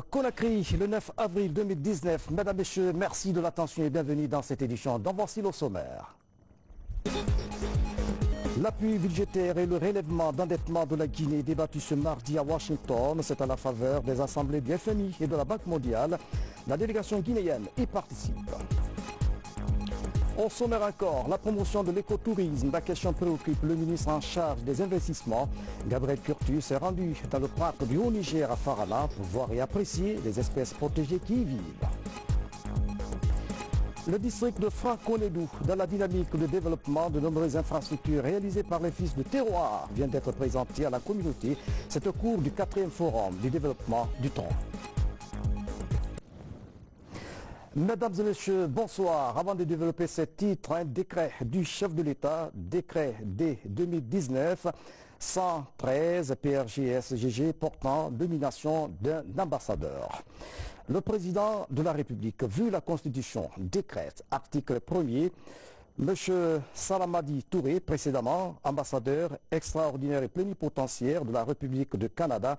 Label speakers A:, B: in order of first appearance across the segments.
A: Conakry, le 9 avril 2019. Mesdames, Messieurs, merci de l'attention et bienvenue dans cette édition. Dans voici le sommaire. L'appui budgétaire et le relèvement d'endettement de la Guinée débattu ce mardi à Washington. C'est à la faveur des assemblées du FMI et de la Banque mondiale. La délégation guinéenne y participe. Au sommaire encore, la promotion de l'écotourisme. La question préoccupe le ministre en charge des investissements. Gabriel Curtus est rendu dans le parc du Haut-Niger à Farana pour voir et apprécier les espèces protégées qui y vivent. Le district de Franconédou, dans la dynamique de développement de nombreuses infrastructures réalisées par les fils de terroir, vient d'être présenté à la communauté. C'est au cours du 4e forum du développement du Tronc. Mesdames et messieurs, bonsoir. Avant de développer ce titre, un décret du chef de l'État, décret D 2019-113 PRGSGG portant nomination d'un ambassadeur. Le président de la République, vu la Constitution, décrète, article 1er, M. Salamadi Touré, précédemment ambassadeur extraordinaire et plénipotentiaire de la République de Canada.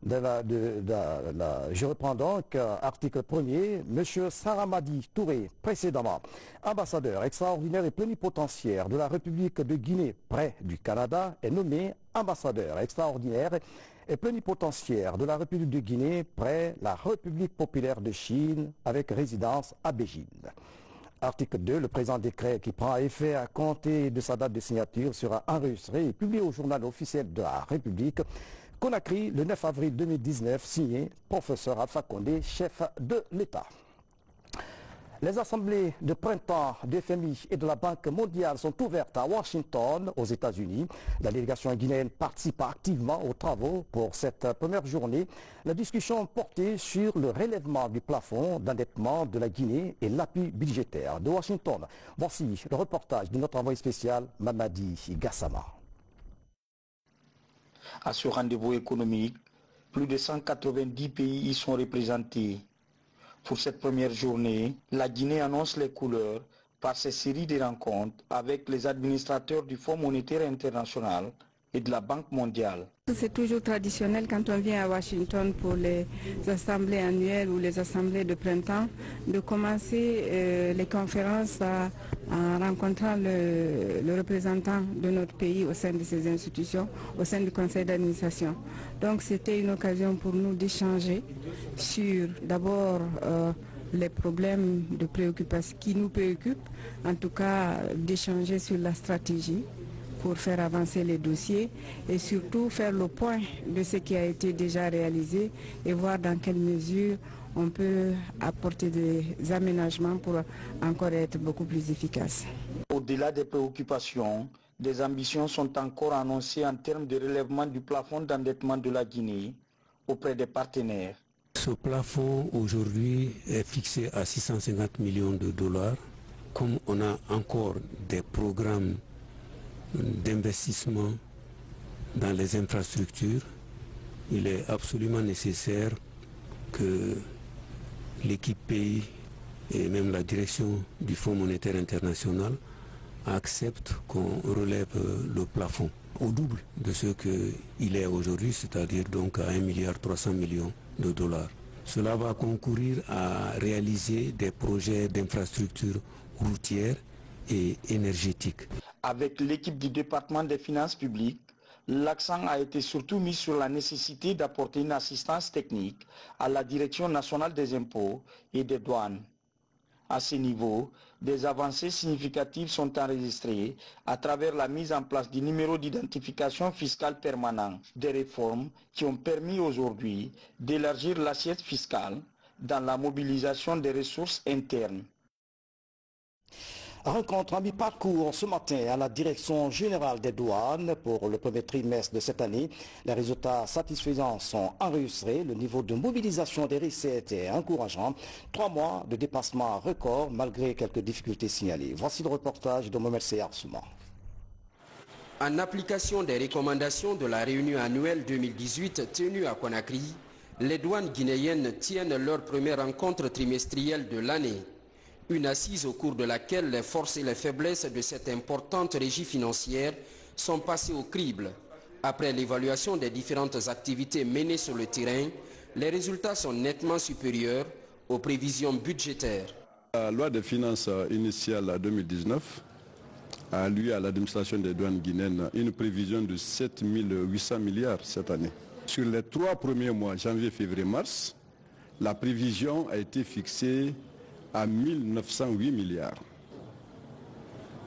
A: Je reprends donc article 1er, M. Salamadi Touré, précédemment ambassadeur extraordinaire et plénipotentiaire de la République de Guinée près du Canada, est nommé ambassadeur extraordinaire et plénipotentiaire de la République de Guinée près la République populaire de Chine avec résidence à Beijing. Article 2, le présent décret qui prend effet à compter de sa date de signature sera enregistré et publié au journal officiel de la République. Conakry, le 9 avril 2019, signé professeur Alpha Condé, chef de l'État. Les assemblées de printemps du FMI et de la Banque mondiale sont ouvertes à Washington, aux États-Unis. La délégation guinéenne participe activement aux travaux pour cette première journée. La discussion portait sur le relèvement du plafond d'endettement de la Guinée et l'appui budgétaire de Washington. Voici le reportage de notre envoyé spécial, Mamadi Gassama.
B: À ce rendez-vous économique, plus de 190 pays y sont représentés. Pour cette première journée, la Guinée annonce les couleurs par ces séries de rencontres avec les administrateurs du Fonds monétaire international et de la Banque mondiale.
C: C'est toujours traditionnel quand on vient à Washington pour les assemblées annuelles ou les assemblées de printemps de commencer les conférences en rencontrant le représentant de notre pays au sein de ces institutions, au sein du conseil d'administration. Donc c'était une occasion pour nous d'échanger sur d'abord les problèmes de préoccupation qui nous préoccupent, en tout cas d'échanger sur la stratégie pour faire avancer les dossiers et surtout faire le point de ce qui a été déjà réalisé et voir dans quelle mesure on peut apporter des aménagements pour encore être beaucoup plus efficace.
B: Au-delà des préoccupations, des ambitions sont encore annoncées en termes de relèvement du plafond d'endettement de la Guinée auprès des partenaires.
D: Ce plafond aujourd'hui est fixé à 650 millions de dollars. Comme on a encore des programmes d'investissement dans les infrastructures, il est absolument nécessaire que l'équipe pays et même la direction du Fonds monétaire international acceptent qu'on relève le plafond au double de ce qu'il est aujourd'hui, c'est-à-dire donc à 1,3 milliard de dollars. Cela va concourir à réaliser des projets d'infrastructures routières et énergétiques.
B: Avec l'équipe du département des finances publiques, l'accent a été surtout mis sur la nécessité d'apporter une assistance technique à la Direction nationale des impôts et des douanes. À ce niveau, des avancées significatives sont enregistrées à travers la mise en place du numéro d'identification fiscale permanent, des réformes qui ont permis aujourd'hui d'élargir l'assiette fiscale dans la mobilisation des ressources internes.
A: Rencontre à mi-parcours ce matin à la Direction générale des douanes pour le premier trimestre de cette année. Les résultats satisfaisants sont enregistrés. Le niveau de mobilisation des recettes est encourageant. 3 mois de dépassement record malgré quelques difficultés signalées. Voici le reportage de Mohamed Seyar Souma.
E: En application des recommandations de la réunion annuelle 2018 tenue à Conakry, les douanes guinéennes tiennent leur première rencontre trimestrielle de l'année. Une assise au cours de laquelle les forces et les faiblesses de cette importante régie financière sont passées au crible. Après l'évaluation des différentes activités menées sur le terrain, les résultats sont nettement supérieurs aux prévisions budgétaires.
F: La loi des finances initiale 2019 a alloué à l'administration des douanes guinéennes une prévision de 7 800 milliards cette année. Sur les 3 premiers mois, janvier, février, mars, la prévision a été fixée à 1 908 milliards.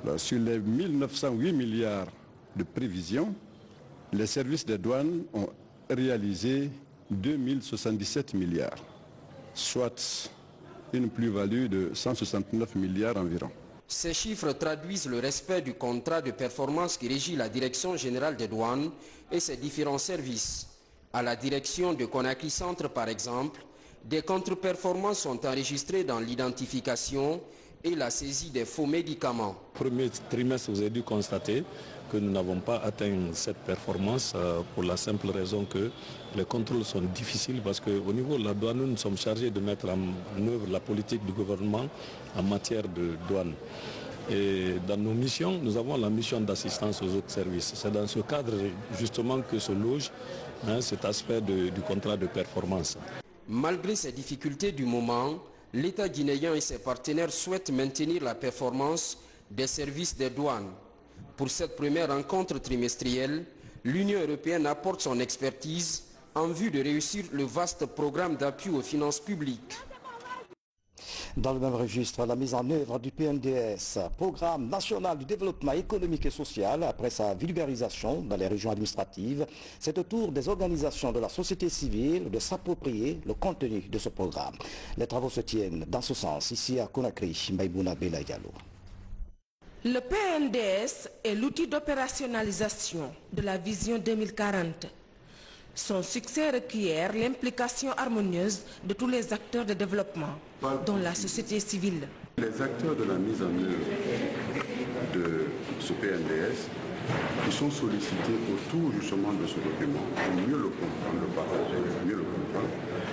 F: Alors, sur les 1 908 milliards de prévisions, les services des douanes ont réalisé 2 077 milliards, soit une plus-value de 169 milliards environ.
E: Ces chiffres traduisent le respect du contrat de performance qui régit la Direction générale des douanes et ses différents services. À la direction de Conakry Centre, par exemple, des contre-performances sont enregistrées dans l'identification et la saisie des faux médicaments.
G: Premier trimestre, vous avez dû constater que nous n'avons pas atteint cette performance pour la simple raison que les contrôles sont difficiles parce qu'au niveau de la douane, nous sommes chargés de mettre en œuvre la politique du gouvernement en matière de douane. Et dans nos missions, nous avons la mission d'assistance aux autres services. C'est dans ce cadre justement que se loge cet aspect du contrat de performance.
E: Malgré ces difficultés du moment, l'État guinéen et ses partenaires souhaitent maintenir la performance des services des douanes. Pour cette première rencontre trimestrielle, l'Union européenne apporte son expertise en vue de réussir le vaste programme d'appui aux finances publiques.
A: Dans le même registre, la mise en œuvre du PNDS, Programme national du développement économique et social, après sa vulgarisation dans les régions administratives, c'est au tour des organisations de la société civile de s'approprier le contenu de ce programme. Les travaux se tiennent dans ce sens, ici à Conakry, Maïbouna Bela Diallo.
H: Le PNDS est l'outil d'opérationnalisation de la vision 2040. Son succès requiert l'implication harmonieuse de tous les acteurs de développement, dont la société civile.
F: Les acteurs de la mise en œuvre de ce PNDS, ils sont sollicités autour justement de ce document pour mieux le comprendre, le partager, mieux le comprendre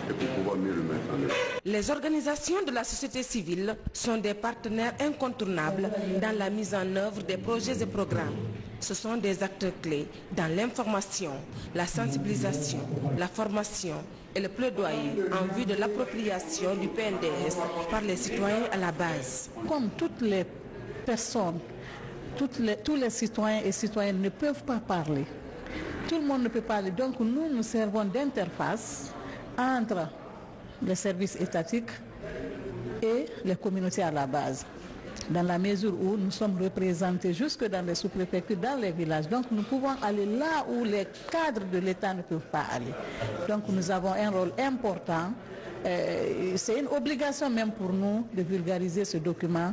F: et pour pouvoir mieux le mettre en œuvre.
H: Les organisations de la société civile sont des partenaires incontournables dans la mise en œuvre des projets et programmes. Ce sont des acteurs clés dans l'information, la sensibilisation, la formation et le plaidoyer en vue de l'appropriation du PNDS par les citoyens à la base.
I: Comme toutes les personnes, tous les citoyens et citoyennes ne peuvent pas parler. Tout le monde ne peut pas parler. Donc nous servons d'interface entre les services étatiques et les communautés à la base, dans la mesure où nous sommes représentés jusque dans les sous-préfectures, dans les villages. Donc nous pouvons aller là où les cadres de l'État ne peuvent pas aller. Donc nous avons un rôle important. C'est une obligation même pour nous de vulgariser ce document,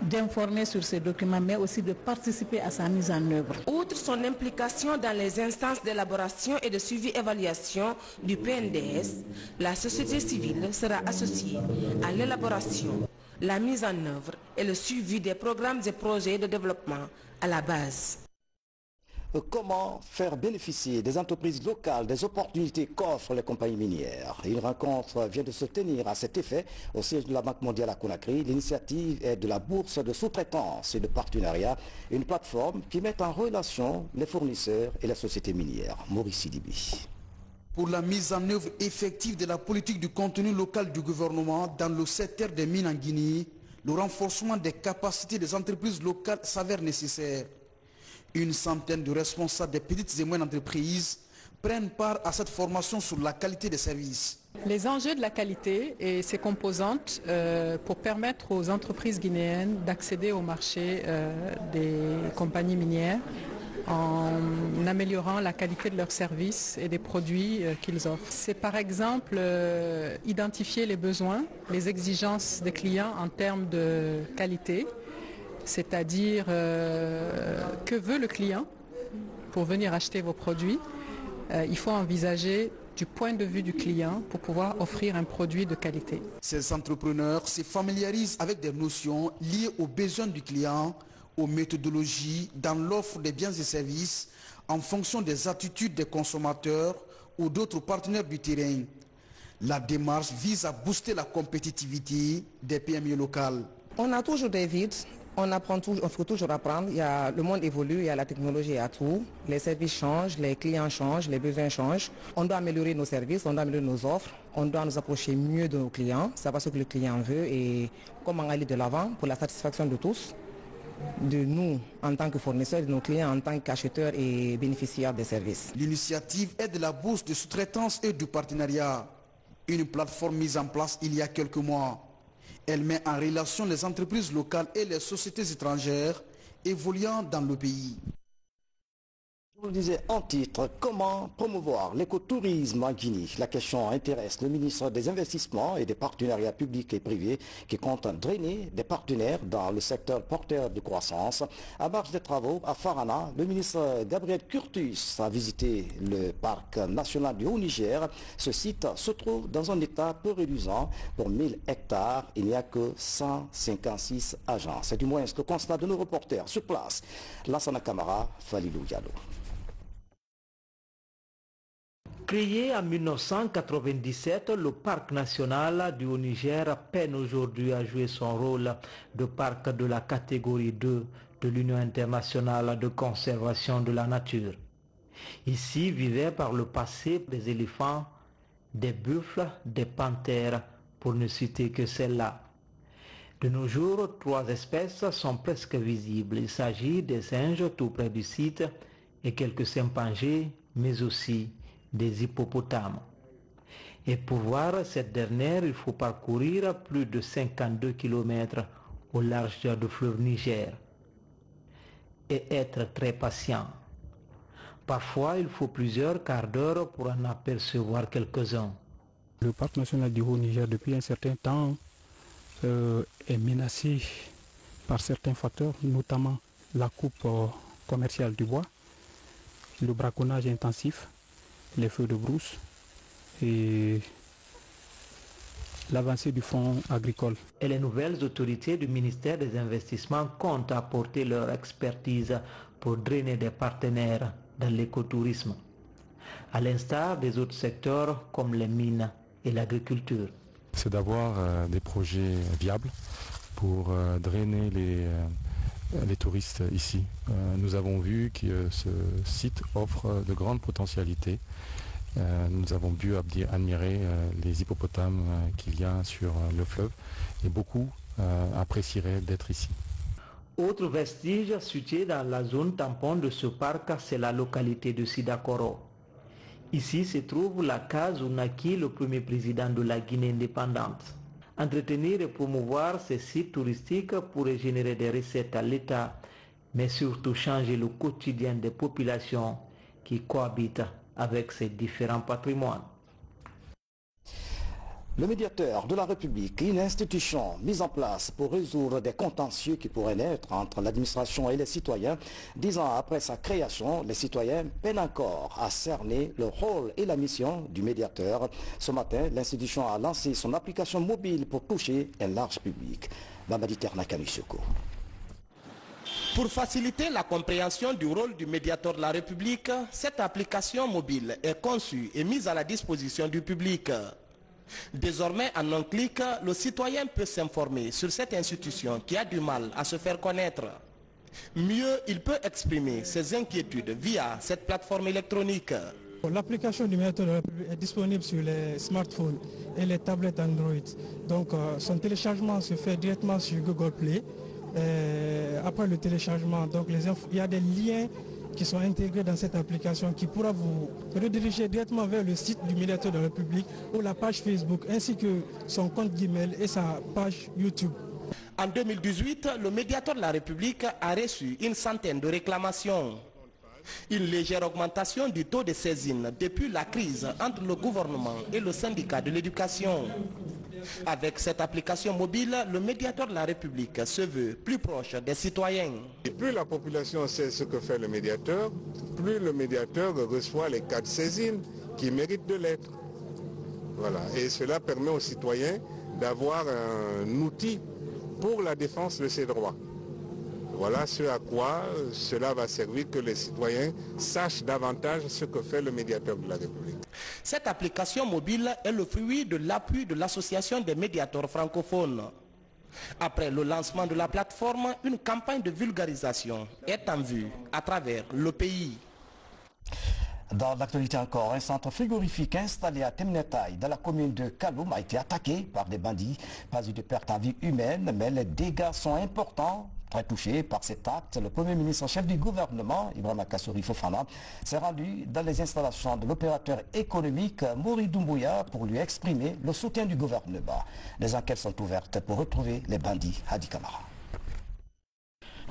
I: d'informer sur ces documents, mais aussi de participer à sa mise en œuvre.
H: Outre son implication dans les instances d'élaboration et de suivi-évaluation du PNDS, la société civile sera associée à l'élaboration, la mise en œuvre et le suivi des programmes et projets de développement à la base.
A: Comment faire bénéficier des entreprises locales des opportunités qu'offrent les compagnies minières? Une rencontre vient de se tenir à cet effet au siège de la Banque mondiale à Conakry. L'initiative est de la bourse de sous-traitance et de partenariat, une plateforme qui met en relation les fournisseurs et les sociétés minières. Maurice Sidibi.
J: Pour la mise en œuvre effective de la politique du contenu local du gouvernement dans le secteur des mines en Guinée, le renforcement des capacités des entreprises locales s'avère nécessaire. Une centaine de responsables des petites et moyennes entreprises prennent part à cette formation sur la qualité des services.
K: Les enjeux de la qualité et ses composantes pour permettre aux entreprises guinéennes d'accéder au marché des compagnies minières en améliorant la qualité de leurs services et des produits qu'ils offrent. C'est par exemple identifier les besoins, les exigences des clients en termes de qualité, c'est-à-dire que veut le client pour venir acheter vos produits. Il faut envisager du point de vue du client pour pouvoir offrir un produit de qualité.
J: Ces entrepreneurs se familiarisent avec des notions liées aux besoins du client, aux méthodologies dans l'offre des biens et services en fonction des attitudes des consommateurs ou d'autres partenaires du terrain. La démarche vise à booster la compétitivité des PME locales.
L: On a toujours des vides On apprend toujours, il faut toujours apprendre. Le monde évolue, il y a la technologie à tout. Les services changent, les clients changent, les besoins changent. On doit améliorer nos services, on doit améliorer nos offres. On doit nous approcher mieux de nos clients, savoir ce que le client veut et comment aller de l'avant pour la satisfaction de tous, de nous en tant que fournisseurs, de nos clients en tant qu'acheteurs et bénéficiaires des services.
J: L'initiative est de la bourse de sous-traitance et du partenariat. Une plateforme mise en place il y a quelques mois. Elle met en relation les entreprises locales et les sociétés étrangères évoluant dans le pays.
A: Je vous le disais en titre, comment promouvoir l'écotourisme en Guinée? La question intéresse le ministre des Investissements et des Partenariats publics et privés qui compte drainer des partenaires dans le secteur porteur de croissance. À marge des travaux à Farana, le ministre Gabriel Curtus a visité le parc national du Haut-Niger. Ce site se trouve dans un état peu reluisant. Pour 1000 hectares, il n'y a que 156 agents. C'est du moins le constat de nos reporters sur place. Lassana Kamara, Falilou Diallo.
M: Créé en 1997, le parc national du Haut-Niger peine aujourd'hui à jouer son rôle de parc de la catégorie 2 de l'Union internationale de conservation de la nature. Ici vivaient par le passé des éléphants, des buffles, des panthères, pour ne citer que celles-là. De nos jours, 3 espèces sont presque visibles. Il s'agit des singes tout près du site et quelques chimpanzés, mais aussi des hippopotames. Et pour voir cette dernière, il faut parcourir plus de 52 km au large du fleuve Niger et être très patient. Parfois, il faut plusieurs quarts d'heure pour en apercevoir quelques-uns.
N: Le parc national du Haut-Niger, depuis un certain temps, est menacé par certains facteurs, notamment la coupe commerciale du bois, le braconnage intensif, les feux de brousse et l'avancée du fonds agricole.
M: Et les nouvelles autorités du ministère des Investissements comptent apporter leur expertise pour drainer des partenaires dans l'écotourisme, à l'instar des autres secteurs comme les mines et l'agriculture.
O: C'est d'avoir des projets viables pour drainer les touristes ici. Nous avons vu que ce site offre de grandes potentialités. Nous avons pu admirer les hippopotames qu'il y a sur le fleuve et beaucoup apprécieraient d'être ici.
M: Autre vestige situé dans la zone tampon de ce parc, c'est la localité de Sidakoro. Ici se trouve la case où naquit le premier président de la Guinée indépendante. Entretenir et promouvoir ces sites touristiques pourrait générer des recettes à l'État, mais surtout changer le quotidien des populations qui cohabitent avec ces différents patrimoines.
A: Le médiateur de la République, une institution mise en place pour résoudre des contentieux qui pourraient naître entre l'administration et les citoyens. 10 ans après sa création, les citoyens peinent encore à cerner le rôle et la mission du médiateur. Ce matin, l'institution a lancé son application mobile pour toucher un large public. Mamadi Ternakanusioko.
P: Pour faciliter la compréhension du rôle du médiateur de la République, cette application mobile est conçue et mise à la disposition du public. Désormais, en un clic, le citoyen peut s'informer sur cette institution qui a du mal à se faire connaître. Mieux, il peut exprimer ses inquiétudes via cette plateforme électronique.
Q: L'application du médiateur de la République est disponible sur les smartphones et les tablettes Android. Donc son téléchargement se fait directement sur Google Play. Après le téléchargement, donc il y a des liens qui sont intégrés dans cette application qui pourra vous rediriger directement vers le site du médiateur de la République ou la page Facebook ainsi que son compte Gmail et sa page YouTube.
P: En 2018, le médiateur de la République a reçu une centaine de réclamations. Une légère augmentation du taux de saisine depuis la crise entre le gouvernement et le syndicat de l'éducation. Avec cette application mobile, le médiateur de la République se veut plus proche des citoyens.
R: Et plus la population sait ce que fait le médiateur, plus le médiateur reçoit les cas de saisine qui méritent de l'être. Voilà. Et cela permet aux citoyens d'avoir un outil pour la défense de ses droits. Voilà ce à quoi cela va servir, que les citoyens sachent davantage ce que fait le médiateur de la République.
P: Cette application mobile est le fruit de l'appui de l'Association des médiateurs francophones. Après le lancement de la plateforme, une campagne de vulgarisation est en vue à travers le pays.
A: Dans l'actualité encore, un centre frigorifique installé à Temnetaï, dans la commune de Kaloum, a été attaqué par des bandits. Pas eu de perte en vie humaine, mais les dégâts sont importants. Très touché par cet acte, le Premier ministre en chef du gouvernement, Ibrahima Kassouri Fofana, s'est rendu dans les installations de l'opérateur économique Mori Doumbouya pour lui exprimer le soutien du gouvernement. Les enquêtes sont ouvertes pour retrouver les bandits. Hadi Kamara.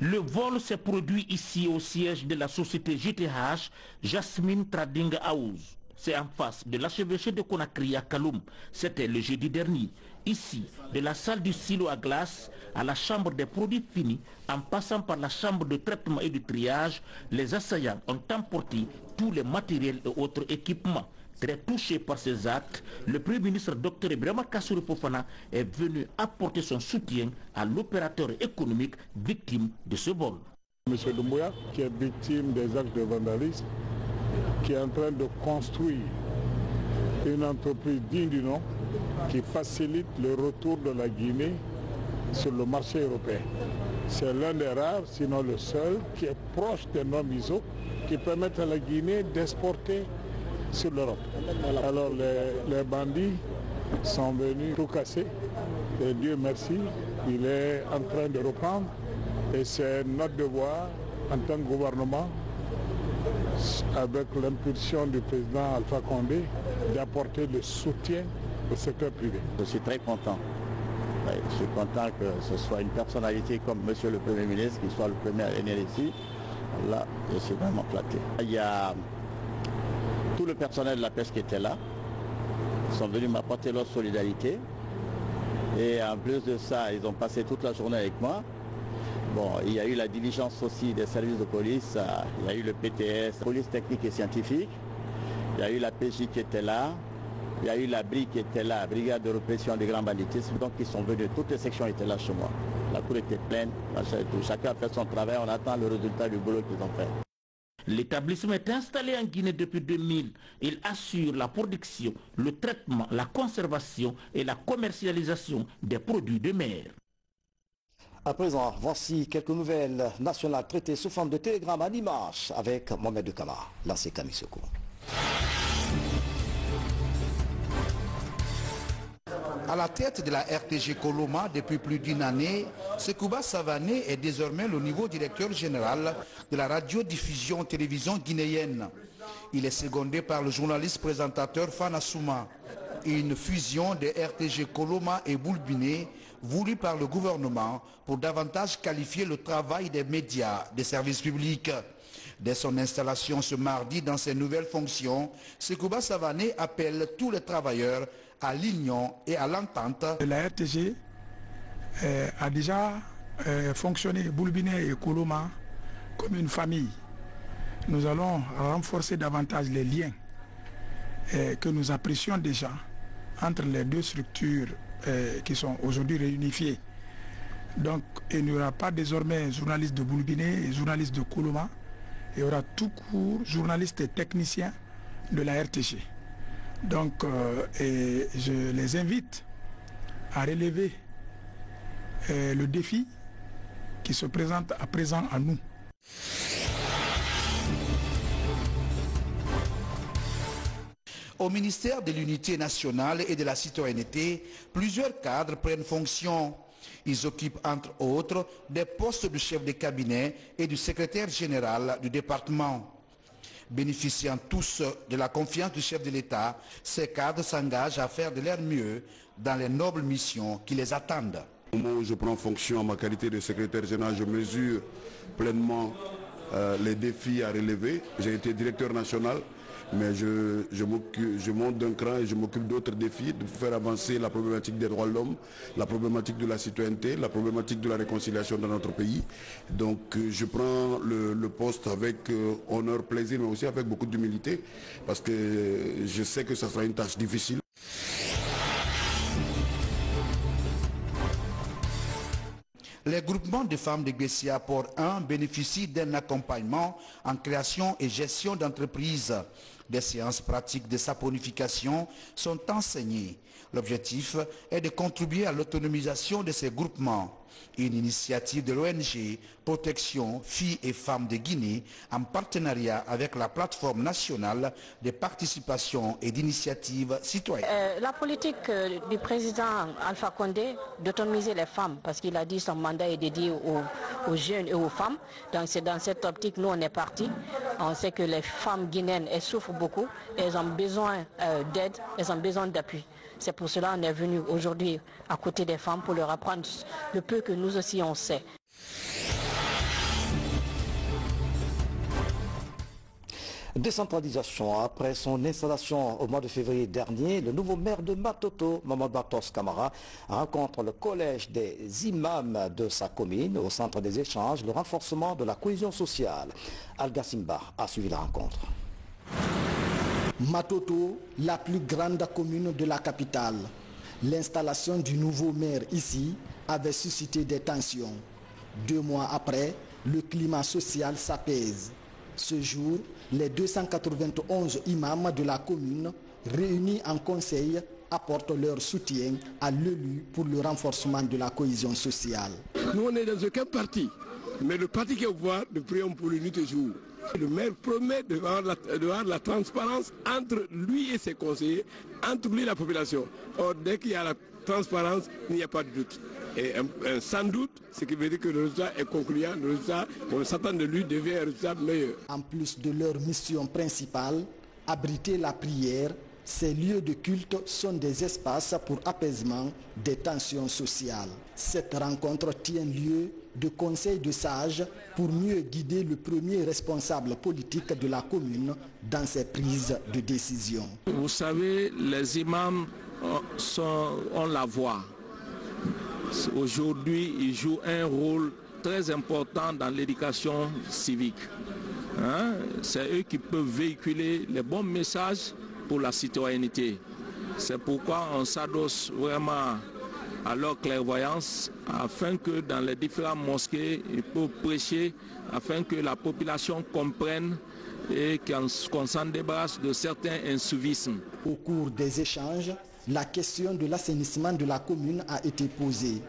S: Le vol s'est produit ici au siège de la société JTH, Jasmine Trading House. C'est en face de l'archevêché de Conakry à Kaloum. C'était le jeudi dernier. Ici, de la salle du silo à glace à la chambre des produits finis, en passant par la chambre de traitement et de triage, les assaillants ont emporté tous les matériels et autres équipements. Très touché par ces actes, le Premier ministre Dr Ibrahima Kassouri Fofana est venu apporter son soutien à l'opérateur économique victime de ce vol.
T: M. Doumbouya, qui est victime des actes de vandalisme, qui est en train de construire une entreprise digne du nom qui facilite le retour de la Guinée sur le marché européen. C'est l'un des rares, sinon le seul, qui est proche des normes ISO, qui permettent à la Guinée d'exporter sur l'Europe. Alors les bandits sont venus tout casser et Dieu merci, il est en train de reprendre et c'est notre devoir en tant que gouvernement, avec l'impulsion du président Alpha Condé, d'apporter le soutien au secteur privé.
U: Je suis très content. Je suis content que ce soit une personnalité comme Monsieur le Premier ministre qui soit le premier à venir ici. Là, je suis vraiment flatté. Il y a tout le personnel de la pêche qui était là. Ils sont venus m'apporter leur solidarité. Et en plus de ça, ils ont passé toute la journée avec moi. Bon, il y a eu la diligence aussi des services de police, il y a eu le PTS, police technique et scientifique, il y a eu la PJ qui était là, il y a eu la BRI qui était là, brigade de répression des grands banditismes, donc ils sont venus, toutes les sections étaient là chez moi. La cour était pleine, chacun a fait son travail, on attend le résultat du boulot qu'ils ont fait.
S: L'établissement est installé en Guinée depuis 2000. Il assure la production, le traitement, la conservation et la commercialisation des produits de mer.
A: À présent, voici quelques nouvelles nationales traitées sous forme de télégramme à l'image avec Mohamed Kamara, l'ancien Kamisoko.
J: À la tête de la RTG Koloma depuis plus d'une année, Sekouba Savané est désormais le nouveau directeur général de la radiodiffusion télévision guinéenne. Il est secondé par le journaliste présentateur Fana Souma. Une fusion de RTG Koloma et Boulbiné voulue par le gouvernement pour davantage qualifier le travail des médias, des services publics. Dès son installation ce mardi dans ses nouvelles fonctions, Sekouba Savané appelle tous les travailleurs à l'union et à l'entente.
V: La RTG a déjà fonctionné, Boulbiné et Koloma, comme une famille. Nous allons renforcer davantage les liens que nous apprécions déjà entre les deux structures qui sont aujourd'hui réunifiées. Donc il n'y aura pas désormais journalistes de Boulbiné et journalistes de Koloma. Il y aura tout court journalistes et techniciens de la RTG. Donc je les invite à relever le défi qui se présente à présent à nous.
J: Au ministère de l'Unité nationale et de la citoyenneté, plusieurs cadres prennent fonction. Ils occupent entre autres des postes de chef de cabinet et du secrétaire général du département. Bénéficiant tous de la confiance du chef de l'État, ces cadres s'engagent à faire de leur mieux dans les nobles missions qui les attendent.
W: Au moment où je prends fonction en ma qualité de secrétaire général, je mesure pleinement les défis à relever. J'ai été directeur national, mais je monte d'un cran et je m'occupe d'autres défis, de faire avancer la problématique des droits de l'homme, la problématique de la citoyenneté, la problématique de la réconciliation dans notre pays. Donc je prends le poste avec honneur, plaisir, mais aussi avec beaucoup d'humilité, parce que je sais que ça sera une tâche difficile.
J: Les groupements de femmes de Gbessia Port 1 bénéficient d'un accompagnement en création et gestion d'entreprises. Des séances pratiques de saponification sont enseignées. L'objectif est de contribuer à l'autonomisation de ces groupements. Une initiative de l'ONG Protection Filles et Femmes de Guinée en partenariat avec la plateforme nationale de participation et d'initiative citoyenne.
B: La politique du président Alpha Condé d'autonomiser les femmes, parce qu'il a dit que son mandat est dédié aux jeunes et aux femmes. Donc c'est dans cette optique nous on est parti. On sait que les femmes guinéennes elles souffrent beaucoup, elles ont besoin d'aide, elles ont besoin d'appui. C'est pour cela qu'on est venu aujourd'hui à côté des femmes pour leur apprendre le peu que nous aussi on sait.
A: Décentralisation. Après son installation au mois de février dernier, le nouveau maire de Matoto, Mamadou Batos Camara, rencontre le collège des imams de sa commune au centre des échanges, le renforcement de la cohésion sociale. Alga Simba a suivi la rencontre.
C: Matoto, la plus grande commune de la capitale. L'installation du nouveau maire ici avait suscité des tensions. 2 mois après, le climat social s'apaise. Ce jour, les 291 imams de la commune, réunis en conseil, apportent leur soutien à l'élu pour le renforcement de la cohésion sociale.
D: Nous, on est dans aucun parti, mais le parti qui est au pouvoir, nous prions pour lui toujours. Le maire promet de voir la transparence entre lui et ses conseillers, entre lui et la population. Or, dès qu'il y a la transparence, il n'y a pas de doute. Et sans doute, ce qui veut dire que le résultat est concluant, le résultat, on s'attend de lui, devient un résultat meilleur.
C: En plus de leur mission principale, abriter la prière, ces lieux de culte sont des espaces pour apaisement des tensions sociales. Cette rencontre tient lieu de conseils de sages pour mieux guider le premier responsable politique de la commune dans ses prises de décision.
D: Vous savez, les imams ont la voix. Aujourd'hui, ils jouent un rôle très important dans l'éducation civique. C'est eux qui peuvent véhiculer les bons messages pour la citoyenneté. C'est pourquoi on s'adosse vraiment à leur clairvoyance afin que dans les différentes mosquées, ils peuvent prêcher afin que la population comprenne et qu'on s'en débarrasse de certains insouvismes.
C: Au cours des échanges, la question de l'assainissement de la commune a été posée.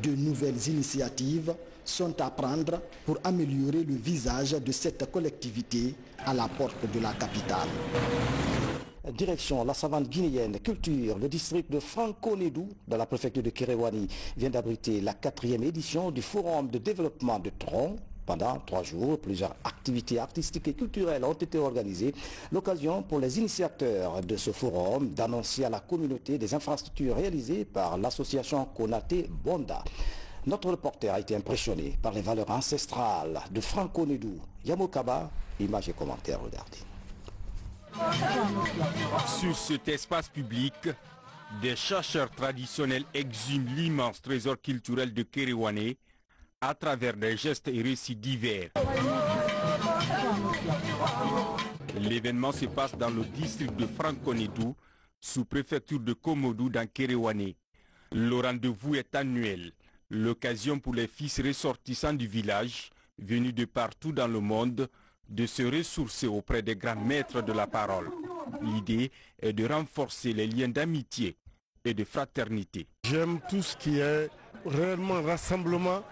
C: De nouvelles initiatives sont à prendre pour améliorer le visage de cette collectivité à la porte de la capitale.
A: Direction la savane guinéenne, culture, le district de Franco-Nédou, dans la préfecture de Kéréouani, vient d'abriter la 4e édition du Forum de développement de Tron. Pendant 3 jours, plusieurs activités artistiques et culturelles ont été organisées. L'occasion pour les initiateurs de ce forum d'annoncer à la communauté des infrastructures réalisées par l'association Konaté Bonda. Notre reporter a été impressionné par les valeurs ancestrales de Franco-Nédou. Yamokaba, images et commentaires, regardez.
X: Sur cet espace public, des chercheurs traditionnels exhument l'immense trésor culturel de Kéréouani à travers des gestes et récits divers. L'événement se passe dans le district de Franco-Nédou, sous préfecture de Komodou dans Kéréouani. Le rendez-vous est annuel, l'occasion pour les fils ressortissants du village, venus de partout dans le monde, de se ressourcer auprès des grands maîtres de la parole. L'idée est de renforcer les liens d'amitié et de fraternité.
T: J'aime tout ce qui est réellement rassemblement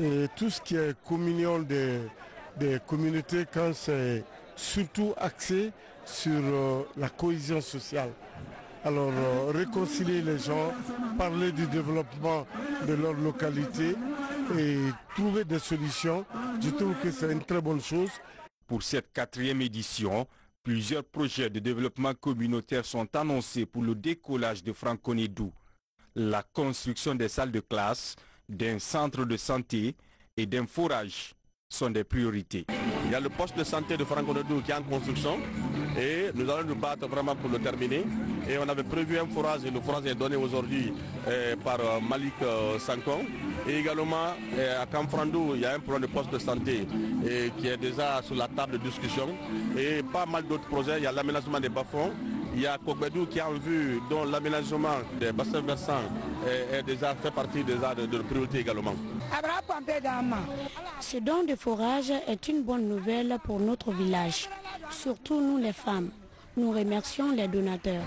T: et tout ce qui est communion des communautés quand c'est surtout axé sur la cohésion sociale. Alors réconcilier les gens, parler du développement de leur localité et trouver des solutions, je trouve que c'est une très bonne chose.
X: Pour cette 4e édition, plusieurs projets de développement communautaire sont annoncés pour le décollage de Franco-Nédou. La construction des salles de classe, d'un centre de santé et d'un forage sont des priorités.
Y: Il y a le poste de santé de Franco-Nédou qui est en construction et nous allons nous battre vraiment pour le terminer. Et on avait prévu un forage et le forage est donné aujourd'hui par Malik Sankon. Et également à Kamfrandou, il y a un problème de poste de santé qui est déjà sur la table de discussion. Et pas mal d'autres projets, il y a l'aménagement des bas-fonds. Il y a Kogbedou qui est en vue, dont l'aménagement des bassins versants est déjà fait partie de priorité également.
Z: Ce don de forage est une bonne nouvelle pour notre village, surtout nous les femmes.
E: Nous remercions les donateurs.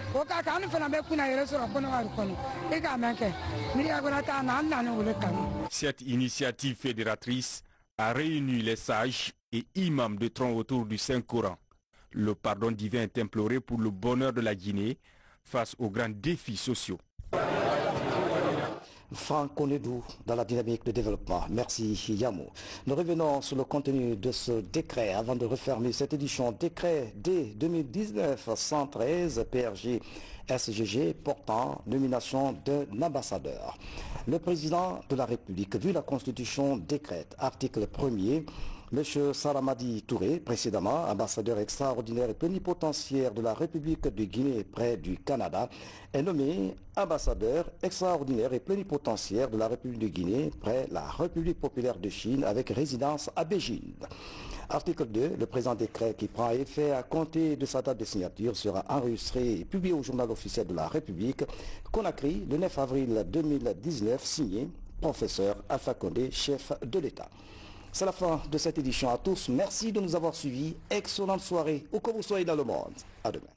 X: Cette initiative fédératrice a réuni les sages et imams de tronc autour du Saint-Coran. Le pardon divin est imploré pour le bonheur de la Guinée face aux grands défis sociaux.
A: Franck Onedou dans la dynamique de développement. Merci Yamou. Nous revenons sur le contenu de ce décret avant de refermer cette édition. Décret D 2019-113 PRG SGG portant nomination d'un ambassadeur. Le président de la République, vu la Constitution, décrète, article 1er, M. Saramadi Touré, précédemment ambassadeur extraordinaire et plénipotentiaire de la République de Guinée près du Canada, est nommé ambassadeur extraordinaire et plénipotentiaire de la République de Guinée près la République populaire de Chine avec résidence à Beijing. Article 2, le présent décret qui prend effet à compter de sa date de signature sera enregistré et publié au journal officiel de la République, Conakry, le 9 avril 2019, signé professeur Alpha Condé, chef de l'État. C'est la fin de cette édition à tous. Merci de nous avoir suivis. Excellente soirée où que vous soyez dans le monde. À demain.